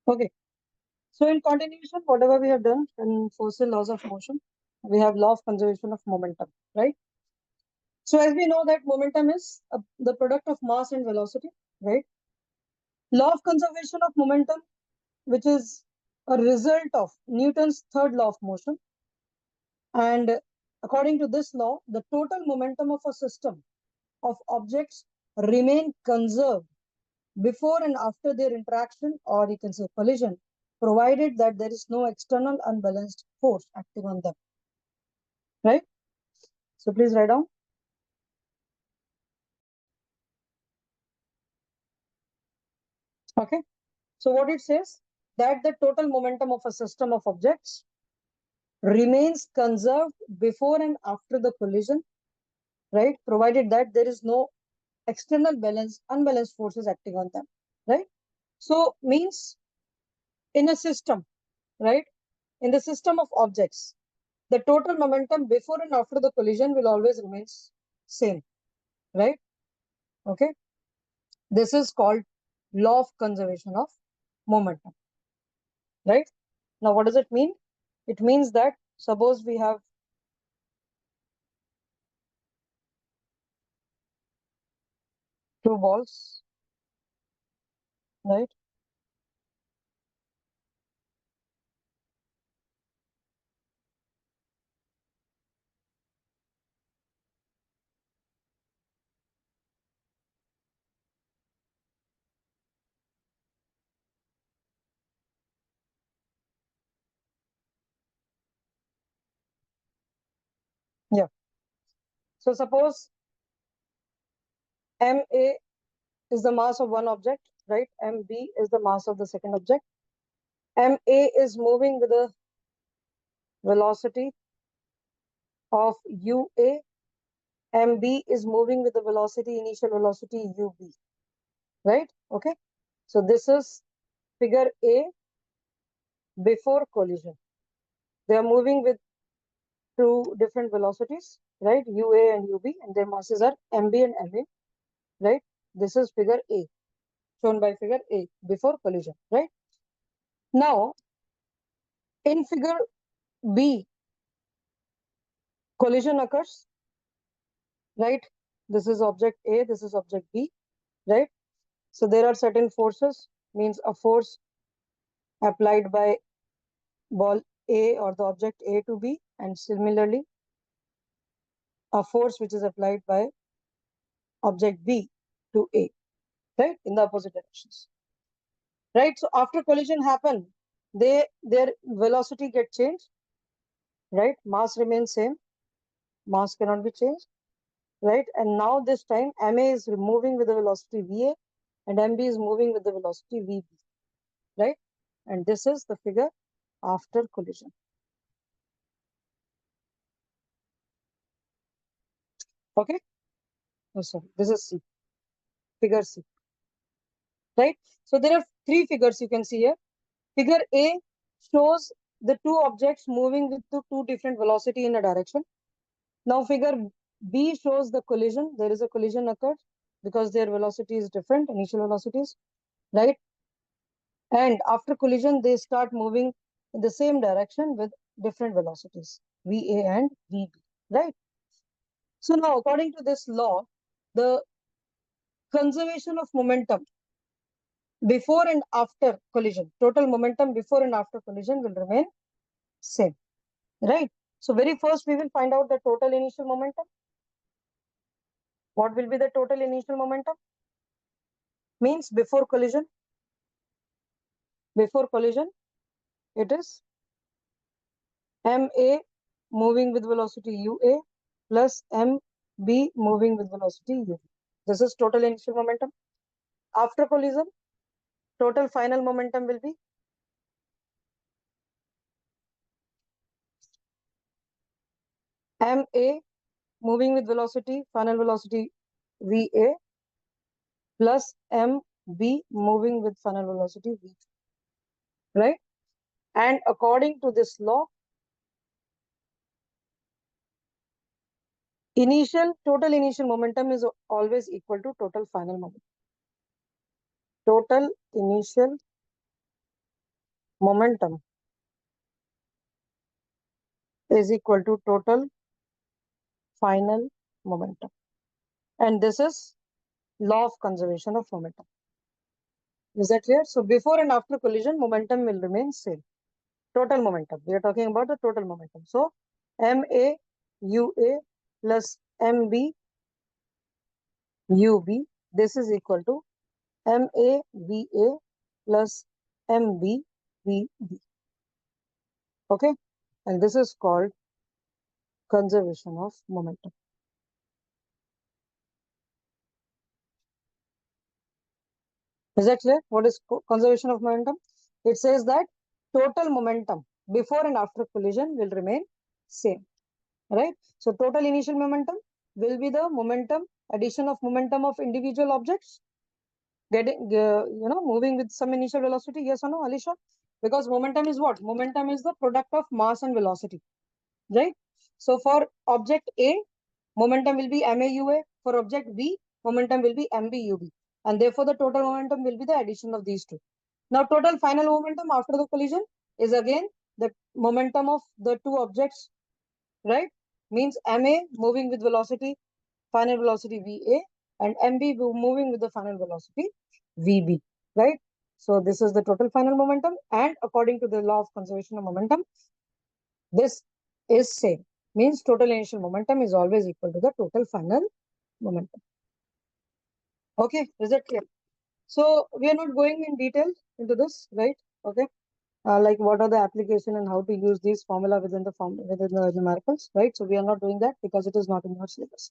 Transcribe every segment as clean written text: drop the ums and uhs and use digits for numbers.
Okay. So in continuation, whatever we have done in fossil laws of motion, we have law of conservation of momentum, right? So as we know that momentum is the product of mass and velocity, right? Law of conservation of momentum, which is a result of Newton's third law of motion. And according to this law, the total momentum of a system of objects remain conserved before and after their interaction, or you can say collision, provided that there is no external unbalanced force acting on them, right? So please write down. Okay. So what it says, that the total momentum of a system of objects remains conserved before and after the collision, right? Provided that there is no external unbalanced forces acting on them, right? So means in a system, right? In the system of objects, the total momentum before and after the collision will always remain same, right? Okay. This is called law of conservation of momentum, right? Now, what does it mean? It means that suppose we have two balls, right? Yeah. So suppose MA is the mass of one object, right? MB is the mass of the second object. MA is moving with a velocity of UA. MB is moving with the velocity, initial velocity UB, right? Okay. So this is figure A before collision. They are moving with two different velocities, right? UA and UB, and their masses are MB and MA, right? This is figure A, shown by figure A before collision, right? Now, in figure B, collision occurs, right? This is object A, this is object B, right? So there are certain forces, means a force applied by ball A or the object A to B, and similarly, a force which is applied by object B to A, right? In the opposite directions, right? So after collision happen, their velocity get changed, right? Mass remains same, mass cannot be changed, right? And now this time MA is moving with the velocity VA and MB is moving with the velocity VB, right? And this is the figure after collision. Okay. Oh, sorry. This is C. Figure C. Right. So there are three figures you can see here. Figure A shows the two objects moving with two different velocity in a direction. Now figure B shows the collision. There is a collision occurred because their velocity is different, initial velocities, right? And after collision, they start moving in the same direction with different velocities, VA and VB, right? So now, according to this law, the conservation of momentum before and after collision, total momentum before and after collision will remain same, right? So very first, we will find out the total initial momentum. What will be the total initial momentum? Means before collision. Before collision, it is MA moving with velocity UA plus MB moving with velocity UB. This is total initial momentum. After collision, total final momentum will be MA moving with velocity, final velocity VA plus MB moving with final velocity V, right? And according to this law, total initial momentum is always equal to total final momentum. Total initial momentum is equal to total final momentum. And this is law of conservation of momentum. Is that clear? So before and after collision, momentum will remain same. Total momentum. We are talking about the total momentum. So MA UA plus MB UB. This is equal to MA VA plus MB VB. Okay. And this is called conservation of momentum. Is that clear? What is conservation of momentum? It says that total momentum before and after collision will remain same, right? So total initial momentum will be the momentum, addition of momentum of individual objects, getting, moving with some initial velocity. Yes or no, Alisha? Because momentum is what? Momentum is the product of mass and velocity, right? So for object A, momentum will be MAUA. For object B, momentum will be MBUB. And therefore, the total momentum will be the addition of these two. Now, total final momentum after the collision is again the momentum of the two objects, right? Means MA moving with velocity, final velocity VA, and MB moving with the final velocity VB, right? So this is the total final momentum. And according to the law of conservation of momentum, this is same. Means total initial momentum is always equal to the total final momentum. Okay, is that clear? So we are not going in detail into this, right? Okay. Like what are the application and how to use these formula within the numericals, right? So we are not doing that because it is not in your syllabus.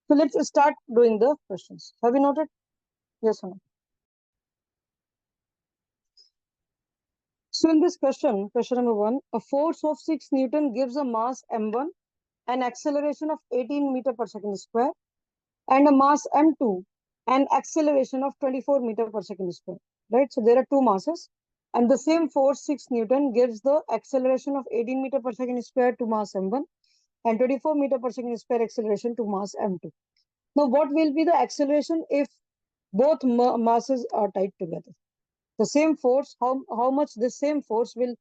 So let's start doing the questions. Have you noted? Yes or no? So in this question number 1, a force of 6 Newton gives a mass m1, an acceleration of 18 meter per second square, and a mass m2, an acceleration of 24 meter per second square, right? So there are two masses, and the same force 6 Newton gives the acceleration of 18 meter per second square to mass m1 and 24 meter per second square acceleration to mass m2. Now, what will be the acceleration if both masses are tied together? The same force, how much the same force will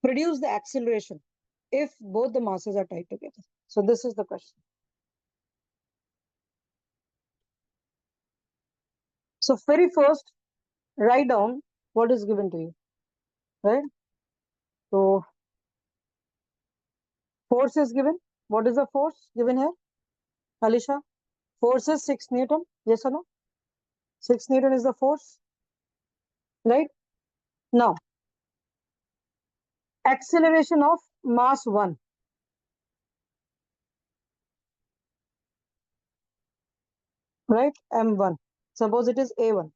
produce the acceleration if both the masses are tied together? So this is the question. So very first, write down what is given to you, right? So force is given. What is the force given here, Alisha? Force is 6 Newton. Yes or no? 6 Newton is the force, right? Now, acceleration of mass 1. Right? M1. Suppose it is A1.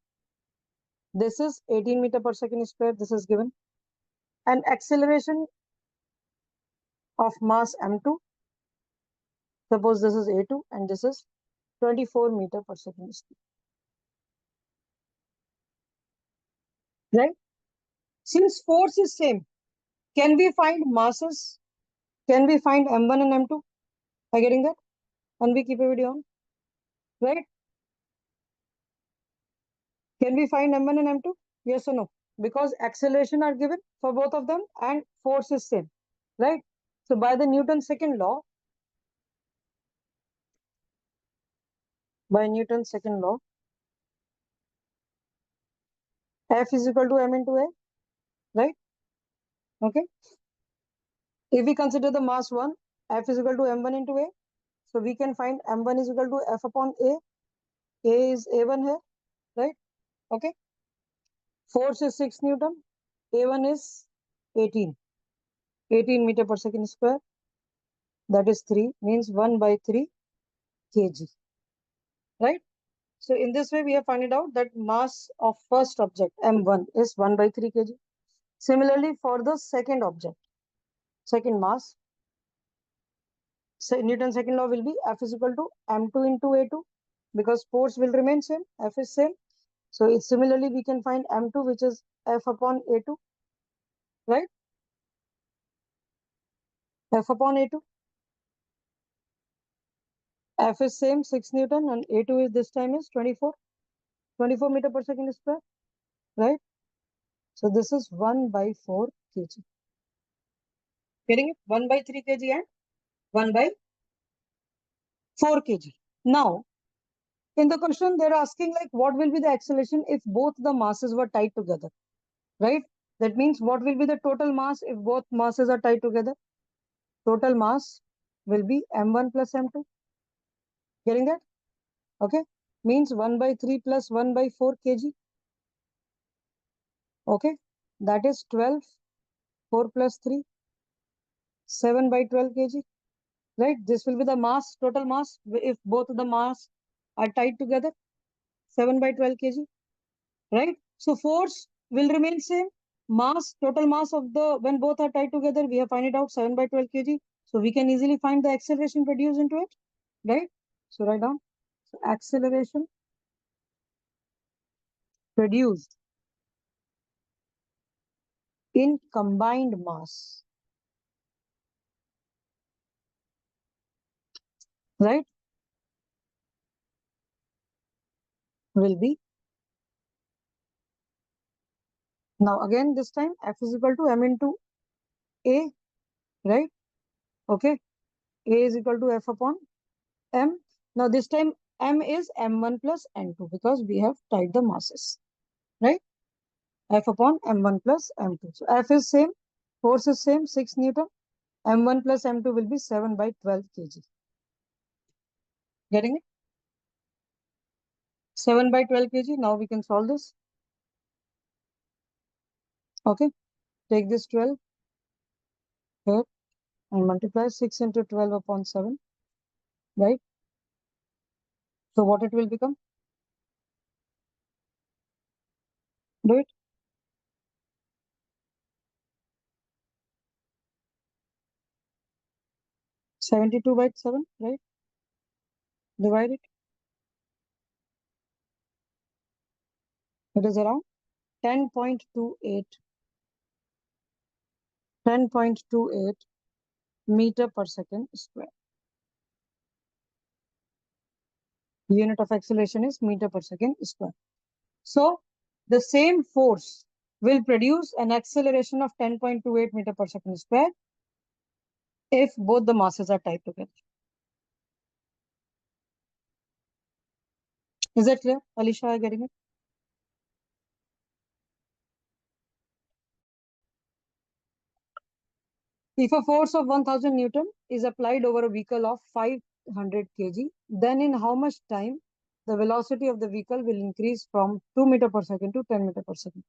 This is 18 meter per second square. This is given. And acceleration of mass M2. Suppose this is A2 and this is 24 meter per second square. Right? Since force is same, can we find masses? Can we find M1 and M2? Are you getting that? And we keep a video on. Right? Can we find M1 and M2? Yes or no? Because acceleration are given for both of them and force is same. Right? So by the Newton's second law, F is equal to M into A, right? Okay. If we consider the mass 1, F is equal to M1 into A. So we can find M1 is equal to F upon A. A is A1 here, right? Okay. Force is 6 Newton. A1 is 18. 18 meter per second square. That is 3, means 1 by 3 kg, right? So in this way, we have found it out that mass of first object, M1, is 1 by 3 kg. Similarly, for the second object, second mass, so Newton's second law will be F is equal to M2 into A2 because force will remain same, F is same. So it's similarly, we can find M2, which is F upon A2, right? F upon A2. F is same, 6 Newton, and A2 is this time is 24 meter per second square, right? So this is 1 by 4 kg. Getting it? 1 by 3 kg and 1 by 4 kg. Now, in the question, they're asking like, what will be the acceleration if both the masses were tied together, right? That means what will be the total mass if both masses are tied together? Total mass will be m1 plus m2. Getting that? Okay. Means 1 by 3 plus 1 by 4 kg. Okay. That is 12. 4 plus 3. 7 by 12 kg. Right? This will be the mass, total mass, if both the mass are tied together. 7 by 12 kg. Right? So force will remain same. Mass, total mass of the, when both are tied together, we have find it out 7 by 12 kg. So we can easily find the acceleration produced into it. Right? So write down. So acceleration produced in combined mass. Right? Will be. Now again, this time F is equal to m into A. Right? Okay. A is equal to F upon M. Now this time M is M1 plus M2 because we have tied the masses, right? F upon M1 plus M2. So F is same, force is same, 6 Newton. M1 plus M2 will be 7 by 12 kg. Getting it? 7 by 12 kg. Now we can solve this. Okay. Take this 12 here and multiply 6 into 12 upon 7, right? So what it will become? Do it. 72 by 7, right? Divide it. It is around 10.28 meter per second square. Unit of acceleration is meter per second square. So the same force will produce an acceleration of 10.28 meter per second square if both the masses are tied together. Is that clear? Alisha, are you getting it? If a force of 1000 Newton is applied over a vehicle of 500 kg, then in how much time the velocity of the vehicle will increase from 2 meter per second to 10 meter per second?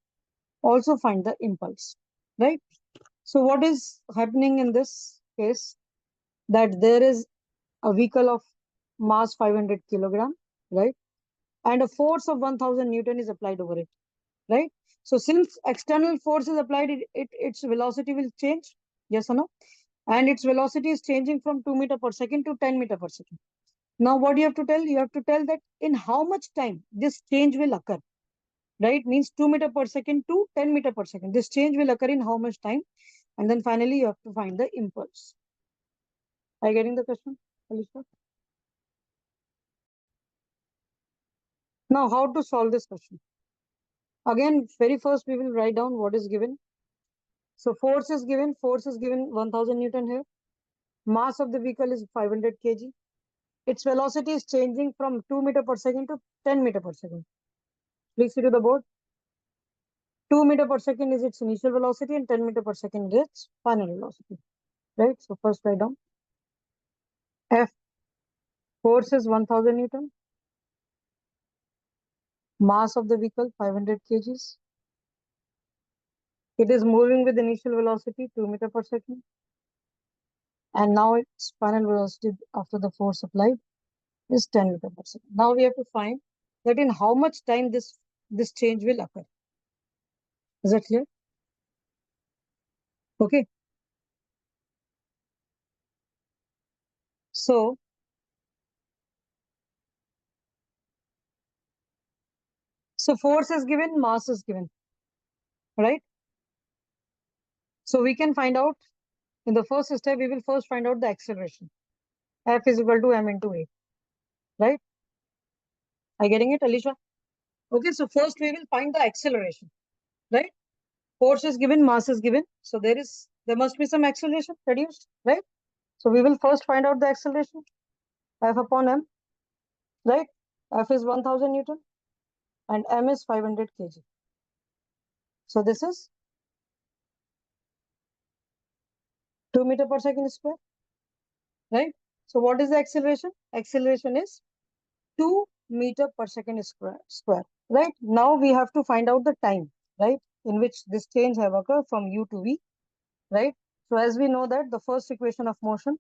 Also find the impulse, right? So what is happening in this case? That there is a vehicle of mass 500 kilogram, right? And a force of 1000 Newton is applied over it, right? So since external force is applied, its velocity will change, yes or no? And its velocity is changing from 2 meter per second to 10 meter per second. Now what you have to tell? You have to tell that in how much time this change will occur, right? Means 2 meter per second to 10 meter per second. This change will occur in how much time? And then finally you have to find the impulse. Are you getting the question, Alisha? Now, how to solve this question? Again, very first we will write down what is given. So force is given 1000 Newton here. Mass of the vehicle is 500 kg. Its velocity is changing from 2 meter per second to 10 meter per second. Please see to the board. 2 meter per second is its initial velocity and 10 meter per second is its final velocity. Right? So first write down. F force is 1000 Newton. Mass of the vehicle 500 kgs. It is moving with initial velocity 2 meter per second. And now its final velocity after the force applied is 10 meter per second. Now we have to find that in how much time this change will occur. Is that clear? Okay. So force is given, mass is given, right? So we can find out in the first step, we will first find out the acceleration. F is equal to m into a, right? Are you getting it, Alisha? Okay, so first we will find the acceleration, right? Force is given, mass is given. So there must be some acceleration produced, right? So we will first find out the acceleration, F upon m, right? F is 1000 Newton and m is 500 kg. So this is 2 meter per second square, right? So what is the acceleration? Acceleration is 2 meter per second square, right? Now we have to find out the time, right? In which this change have occurred from u to v, right? So as we know that the first equation of motion,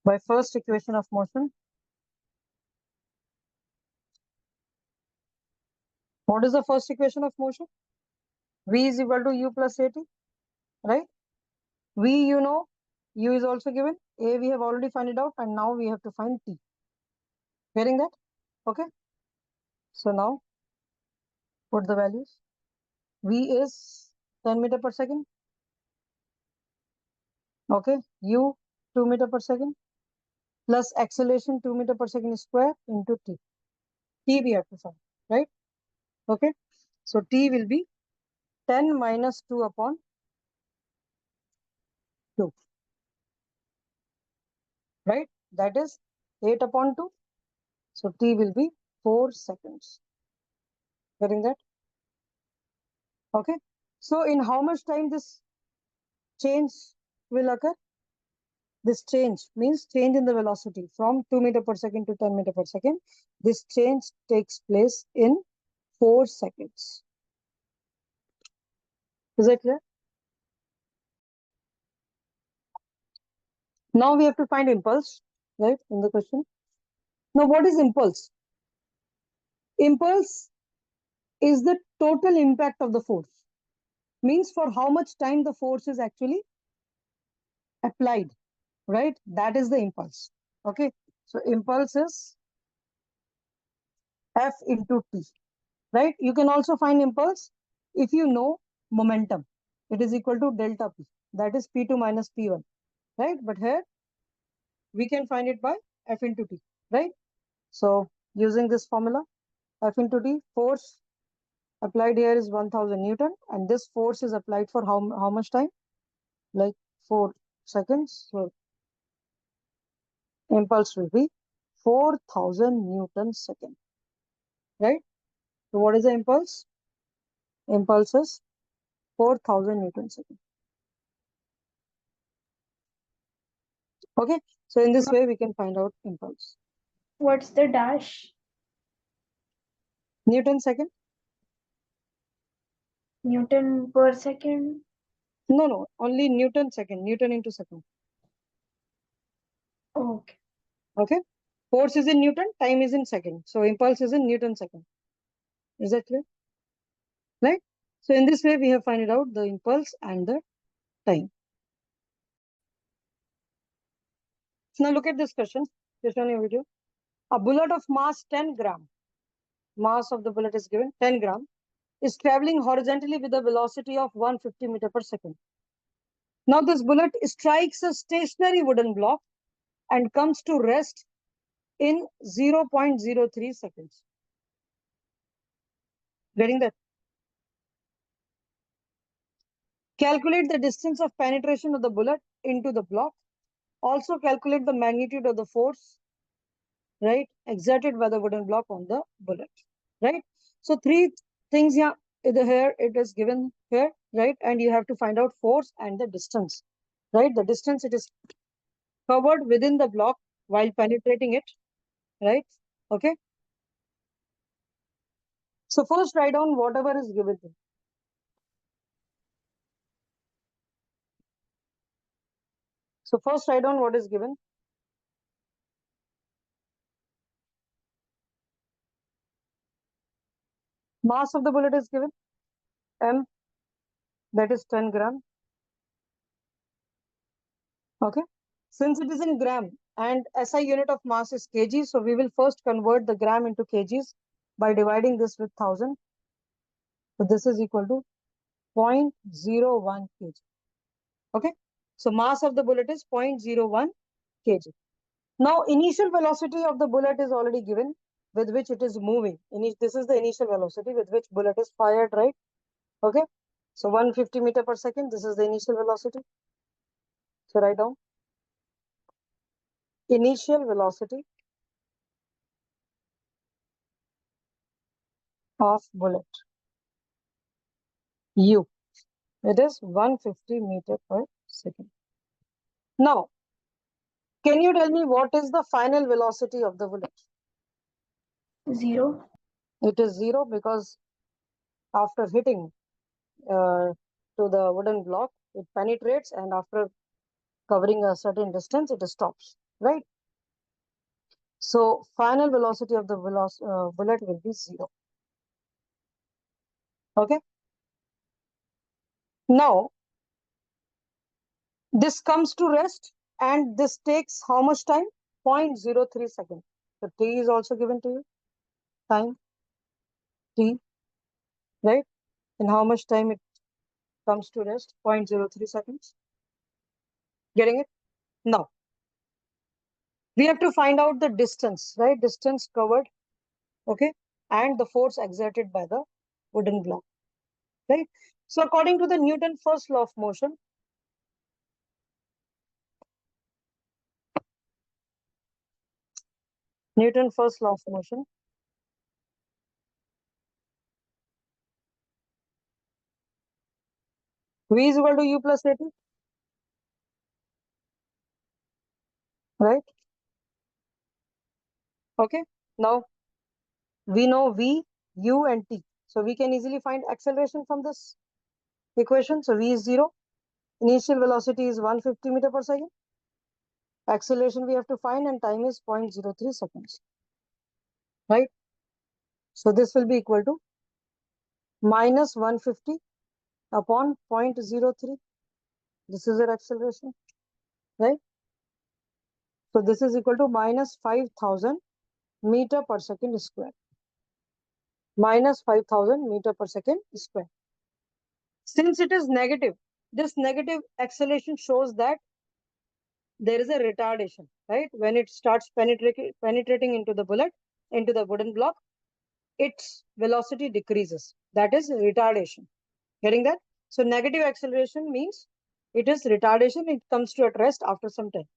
by first equation of motion, what is the first equation of motion? V is equal to u plus at, right? V, you know, u is also given. A we have already found it out, and now we have to find t. Hearing that? Okay. So now put the values. V is 10 meter per second. Okay. U 2 meter per second plus acceleration 2 meter per second square into t. T we have to find, right? Okay. So t will be 10 minus 2 upon 2, right? That is 8 upon 2. So t will be 4 seconds. Getting that? Okay. So in how much time this change will occur? This change means change in the velocity from 2 meter per second to 10 meter per second. This change takes place in 4 seconds. Is that clear? Now we have to find impulse, right, in the question. Now what is impulse? Impulse is the total impact of the force. Means for how much time the force is actually applied, right? That is the impulse. Okay. So impulse is F into T, right? You can also find impulse if you know momentum. It is equal to delta P. That is P2 minus P1, right? But here we can find it by F into T, right? So using this formula, F into T, force applied here is 1000 Newton, and this force is applied for how much time? Like 4 seconds. So impulse will be 4000 Newton second, right? So what is the impulse? Impulse is 4000 Newton second. Okay. So in this way, we can find out impulse. What's the dash? Newton second? Newton per second? No, only Newton second. Newton into second. Okay. Okay. Force is in Newton, time is in second. So impulse is in Newton second. Is that clear? Right? So in this way, we have found out the impulse and the time. Now look at this question. Just on your video. A bullet of mass 10 gram. Mass of the bullet is given 10 gram. Is traveling horizontally with a velocity of 150 meter per second. Now this bullet strikes a stationary wooden block and comes to rest in 0.03 seconds. Getting that? Calculate the distance of penetration of the bullet into the block. Also calculate the magnitude of the force, right, exerted by the wooden block on the bullet, right? So three things here, here it is given here, right? And you have to find out force and the distance, right? The distance it is covered within the block while penetrating it, right? Okay. So first write down whatever is given. So first write down what is given. Mass of the bullet is given, M, that is 10 gram. Okay. Since it is in gram and SI unit of mass is kg, so we will first convert the gram into kgs by dividing this with 1000. So this is equal to 0.01 kg. Okay. So mass of the bullet is 0.01 kg. Now initial velocity of the bullet is already given. with which it is moving. This is the initial velocity with which bullet is fired, right? Okay. So 150 meter per second, this is the initial velocity. So write down initial velocity of bullet U. It is 150 meter per second. Now, can you tell me what is the final velocity of the bullet? 0. It is 0 because after hitting to the wooden block, it penetrates, and after covering a certain distance, it stops, right? So final velocity of the bullet will be 0. Okay. Now, this comes to rest, and this takes how much time? 0.03 seconds. So T is also given to you. Time T, right? And how much time it comes to rest? 0.03 seconds. Getting it? Now, we have to find out the distance, right? Distance covered, okay? And the force exerted by the wooden block, right? So according to the Newton's first law of motion, Newton's first law of motion, V is equal to U plus AT, right? Okay. Now, we know V, U, and T. So we can easily find acceleration from this equation. So V is 0. Initial velocity is 150 meter per second. Acceleration we have to find, and time is 0.03 seconds, right? So this will be equal to minus 150 upon 0.03. This is your acceleration, right? So this is equal to minus 5,000 meter per second square. Minus 5,000 meter per second square. Since it is negative, this negative acceleration shows that there is a retardation, right? When it starts penetrating into the bullet, into the wooden block, its velocity decreases. That is retardation. Getting that? So negative acceleration means it is retardation. It comes to at rest after some time,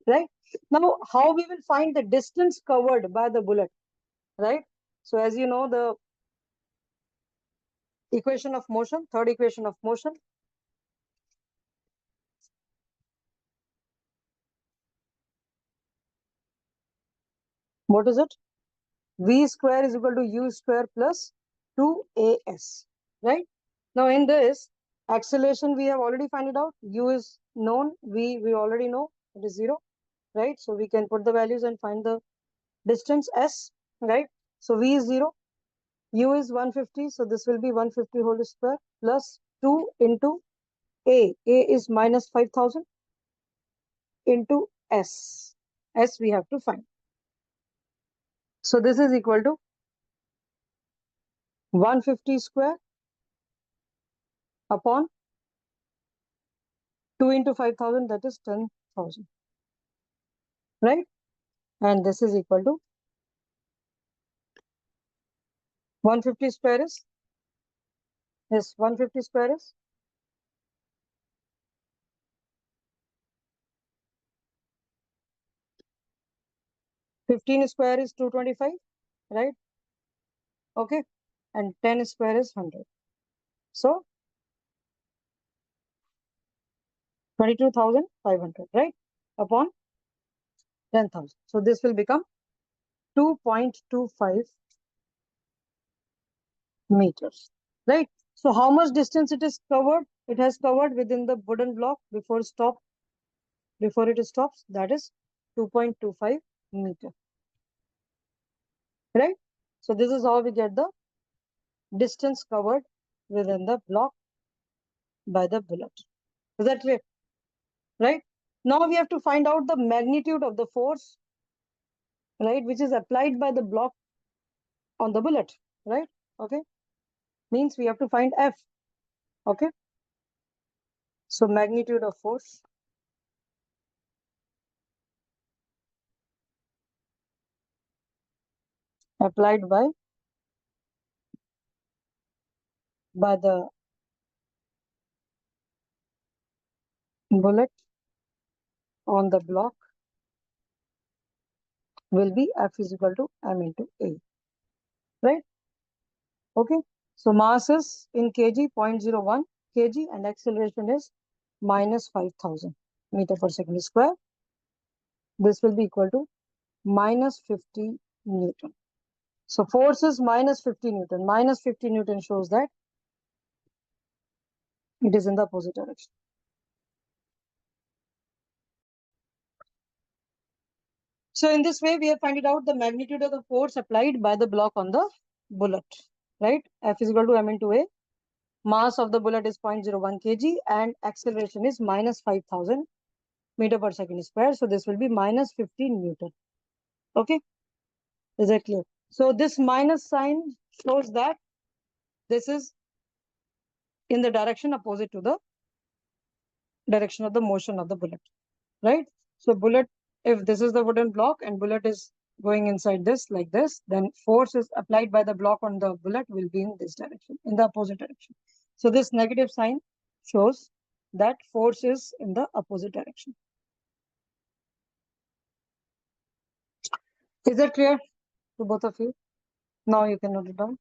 right? Now, how we will find the distance covered by the bullet, right? So as you know, the equation of motion, third equation of motion, what is it? V square is equal to U square plus 2AS, right? Now in this acceleration, we have already found it out. U is known, we already know it is 0, right? So we can put the values and find the distance S, right? So V is 0, U is 150, so this will be 150 whole square plus 2 into A. A is minus 5,000 into S. S we have to find. So this is equal to 150 square upon 2 into 5,000, that is 10,000, right? And this is equal to 150 square is, yes, 150 square is 15 square is 225, right? Okay. And 10 square is 100. So 22,500, right? Upon 10,000. So this will become 2.25 meters, right? So how much distance it is covered? It has covered within the wooden block before it stops. That is 2.25 meter, right? So this is how we get the distance covered within the block by the bullet. Is that clear? Right? Now we have to find out the magnitude of the force, right, which is applied by the block on the bullet, right? Okay. Means we have to find F. Okay. So magnitude of force applied by the bullet on the block will be F is equal to m into A, right? Okay, so mass is in kg 0.01 kg and acceleration is minus 5,000 meter per second square. This will be equal to minus 50 Newton. So force is minus 50 Newton. Minus 50 Newton shows that it is in the opposite direction. So in this way, we have found out the magnitude of the force applied by the block on the bullet, right? F is equal to m into A. Mass of the bullet is 0.01 kg and acceleration is minus 5,000 meter per second square. So this will be minus 15 Newton. Okay, is that clear? So this minus sign shows that this is in the direction opposite to the direction of the motion of the bullet, right? So bullet, if this is the wooden block and bullet is going inside this like this, then force is applied by the block on the bullet will be in this direction, in the opposite direction. So this negative sign shows that force is in the opposite direction. Is that clear to both of you? Now you can note it down.